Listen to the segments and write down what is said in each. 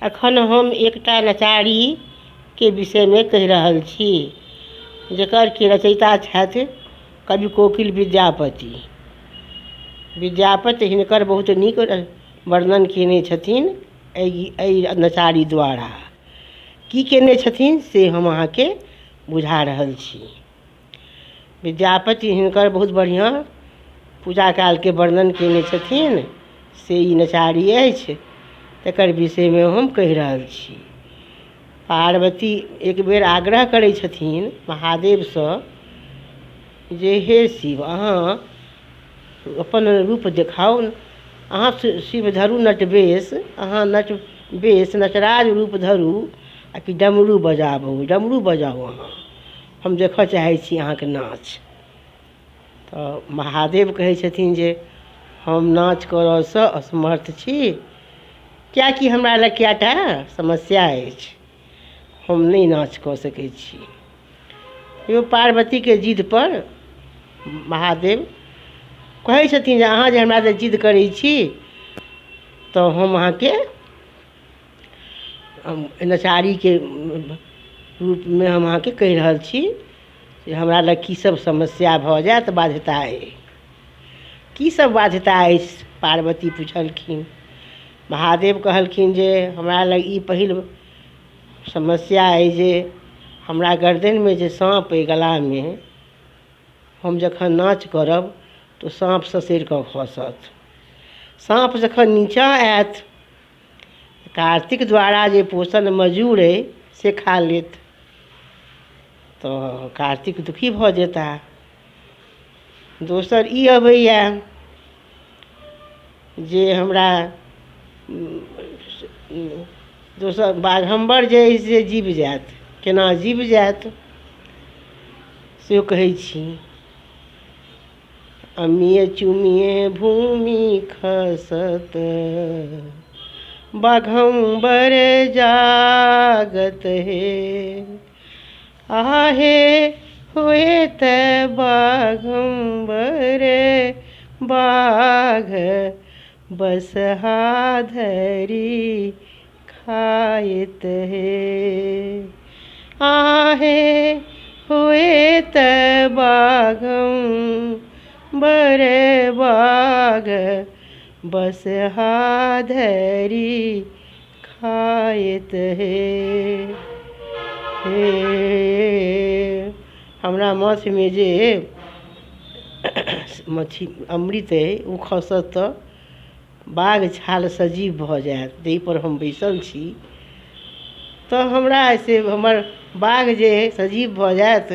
अखन हम एकटा नचारी के विषय में कहि रहल छी, जेकर कि रचयिता छथि कवि कोकिल विद्यापति। विद्यापति हिनकर बहुत नीक वर्णन केने छथिन एहि नचारी द्वारा। की केने छथिन से हम अहाँके बुझा रहल छी। विद्यापति हिनकर बहुत बढ़िआँ पूजा कालके वर्णन केने छथिन, से ई नचारी अछि, तकर विषयमे हम कहि रहल छी। पार्वती एक बेर आग्रह करै छथिन महादेवसँ जे हे शिव, अहाँ अपन रूप देखाउ, अहाँ शिव धरू नटवेश, अहाँ नटवेश नटराज रूप धरू आ कि डमरू बजाबू, डमरू बजाउ, अहाँ हम देखऽ चाहै छी अहाँके नाच। तऽ महादेव कहै छथिन जे हम नाच करऽसँ असमर्थ छी, किएकि हमरा लग कएटा समस्या अछि, हम नहि नाच कऽ सकै छी। यो पार्वतीके जिदपर महादेव कहै छथिन जे अहाँ जे हमरा से जिद करै छी तऽ हम अहाँके नचारीके रूपमे हम अहाँके कहि रहल छी जे हमरा लग की सब समस्या भऽ जायत, बाध्यता अइ। की सब बाध्यता अछि पार्वती पुछलखिन। महादेव कहलखिन जे हमरा लग ई पहिल समस्या अइ जे हमरा गर्दनिमे जे साँप अइ गलामे, हम जखन नाच करब तऽ साँप ससरि कऽ खसत। साँप जखन नीचाँ आयत, कार्तिक द्वारा जे पोषण मजूर अइ से खा लेत, तऽ कार्तिक दुखी भऽ जेताह। दोसर ई अबैया जे हमरा दोसर बाघम्बर जे अइ से जीव जायत, केना जीव जायत से कहै छी। अमिये चुमिये भूमि खसत, बाघम्बर जागत हे, आहे हुए त बाघम्बर बाघ बसहा धरी खाइत हे, आहे हुए त बाघम्बर बाघ बसहा धरी खाइत हे। हमरा माछमे जे मछली अमृत अइ ओ खसत तऽ बाघ छाल सजीव भऽ जायत, ताहिपर हम बैसल छी, तऽ हमरा से हमर बाघ जे सजीव भऽ जायत,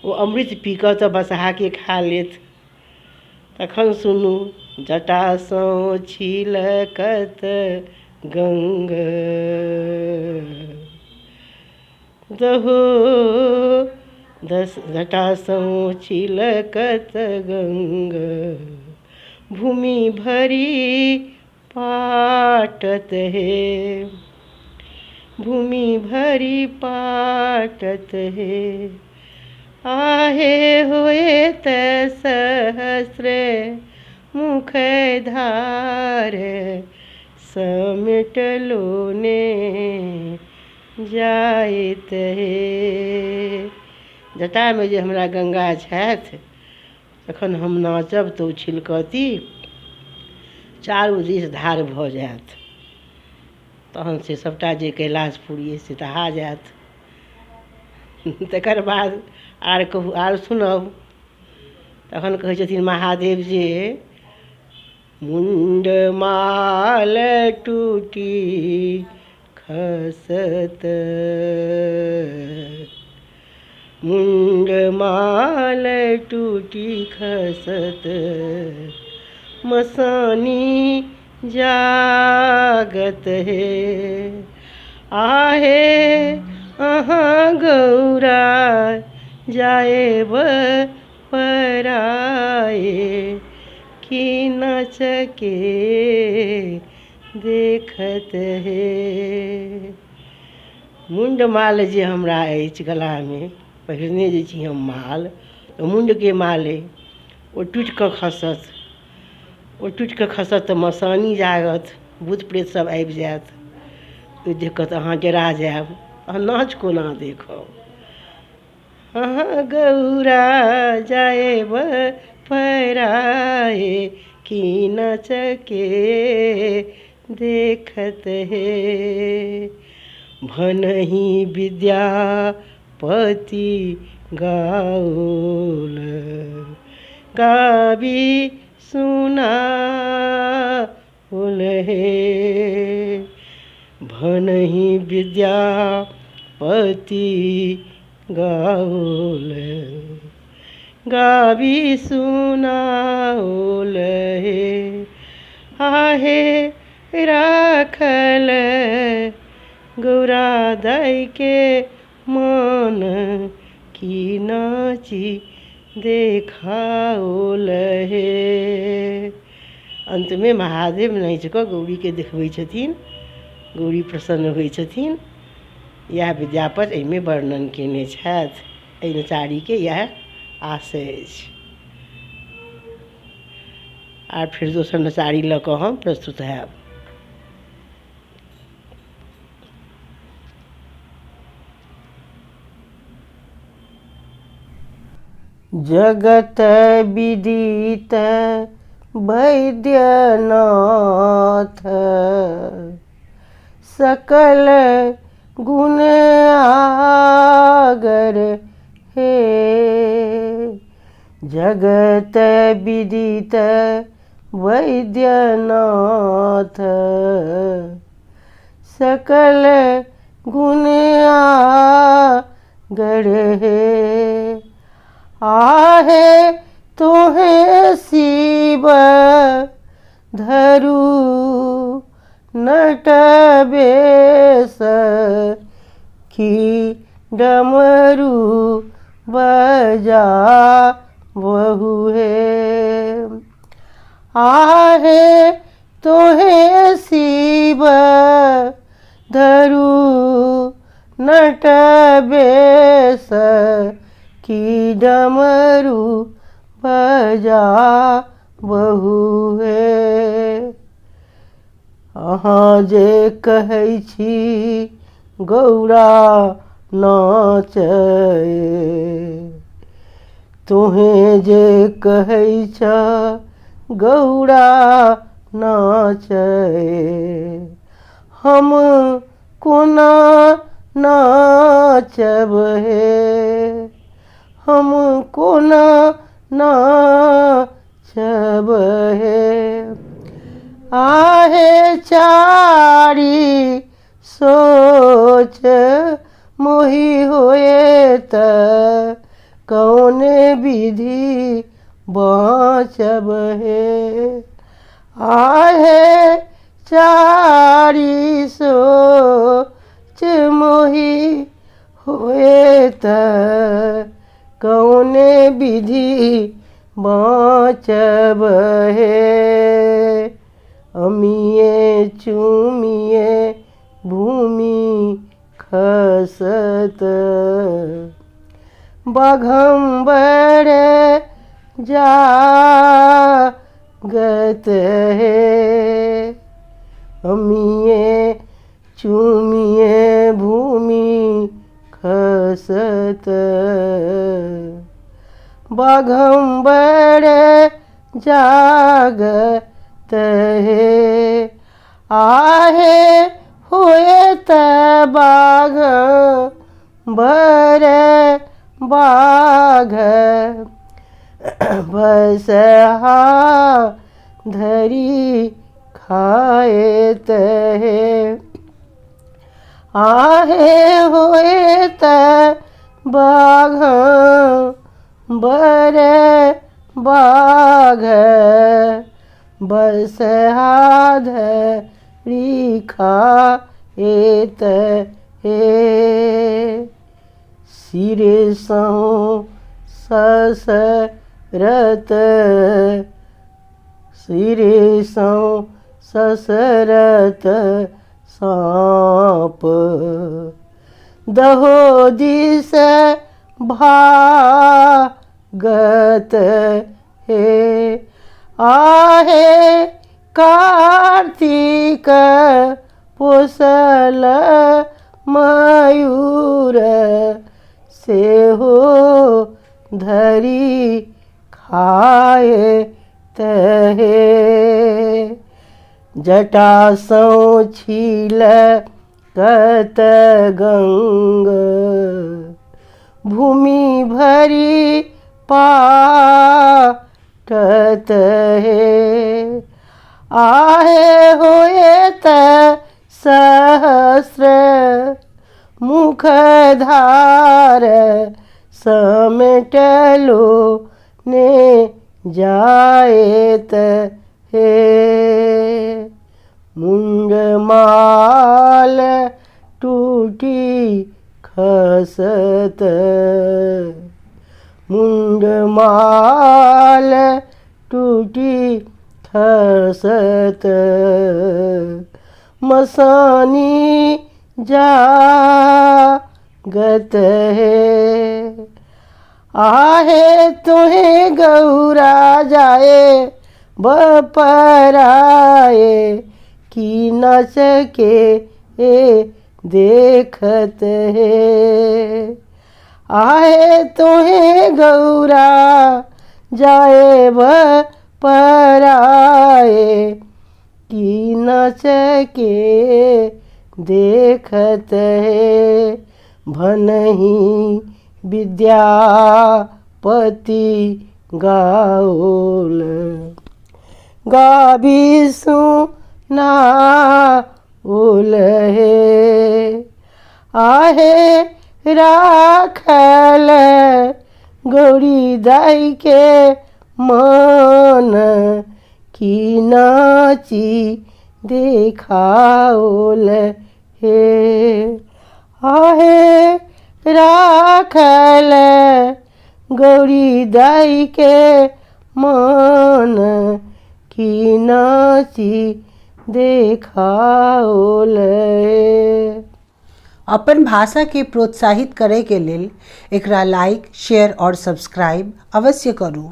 ओ अमृत पी कऽ तऽ बसहाके खा लेत। तखन सुनू, जटासँ छिलकत गङ्गा, दहो जटासँ छिलकत गङ्गा, भूमि भरी पाटत हे, भूमि भरी पाटत हे, आहे हुए त सहस्र मुख धार, समेटलो ने जाइत हे। जटामे जे हमरा गंगा छथि, तखन हम नाचब तऽ ओ छिलकती चारू दिस धार भऽ जायत, तहन से सभटा जे कैलाशपुरी अइ से दहा जायत। तकर बाद आर कहू, आर सुनब। तखन कहै छथिन महादेव जे मुण्डमाल टूटी खसत, मुण्डमाल टूटी खसत, मसानी जागत हे, आहे अहाँ गौरा जाएब पराए, कि नाचके देखत हे। मुण्डमाल जे हमरा अछि गलामे पहिरने जे छी हम माल, तऽ मुण्डके माल अइ, ओ टूटि कऽ खसत, ओ टूटि कऽ खसत तऽ मसानी जागत, भूत प्रेत सब आबि जायत। देखत अहाँ गेरा जायब, अहाँ नाच कोना देखब। अहाँ गौरा जाएब पराए की नचके देखत हे। भनहि विद्यापति गाओल गाबी सुनाओल हे। भनहि विद्यापति गाओल गाबी सुनाओल हे। आहे राखल गौरा दाई के मन की नाची देखाओल हे। अंत में महादेव नाचि कऽ गौरीके देखबै छथिन, गौरी प्रसन्न होइ छथिन। इएह विद्यापति एहिमे वर्णन केने छथि। एहि नचारीके इएह आशय अछि। आर फिर दोसर नचारी लऽ कऽ हम प्रस्तुत हैब। जगत विदित वैद्यनाथ सकल गुण आगर हे। जगत विदित वैद्यनाथ सकल गुण आगर हे। आहे तोहे शिव धरू नटबेश की डमरू बजा बहु हे। आहे तोहे शिव धरू नटबेश की डमरू बजा बहु हे। अहाँ जे कहै छी गौरा नाचए, तोहें जे कहै छ गौरा नाचए, हम कोना नाचब हे। हम कोना नाचब हे। आहे चारी सोच मोहि होए त कौने विधि बाँचब हे। आहे चारी सोच मोहि होए त कौने विधि बाँचब हे। अमिए चूमिए भूमि खसत बाघम्बर जागत हे। अमिए चूमिए भूमि खसत बाघम्बर जागत हे। आहे होए त बाघम्बर बाघ बसहा धरी खाएत हे। आहे होए त बाघम्बर बाघ बसहा धरी खाएत हे। सिरे सौ ससरत सिरे सौ ससरत साँप दहो दिस भागत हे। आहे कार्तिक पोसल मयूर सेहो धरी खाए तहे। जटा सौ छील कत गंग भूमि भरी पाटत है। आहे होए त सहस्र मुखधार समेटलो ने जाएत हे। मुंडमाल टूटी खसत मुंडमाल टूटी खसत मसानी जागत है। आहे तुहे गौरा जाए बपराए की न सके देखत है। आहे तुहे गौरा जाए बपराए की न सके देखत है। भनहि विद्यापति गाओल गाबिसु ना ओल है। आहे राखल गौरी दाई के मन की नाची देखाओल हे। आहे राखल गौरी दाई के मन की नाची देखाओल। अपन भाषा के प्रोत्साहित करे के लेल एकरा लाइक, शेयर और सब्सक्राइब अवश्य करू।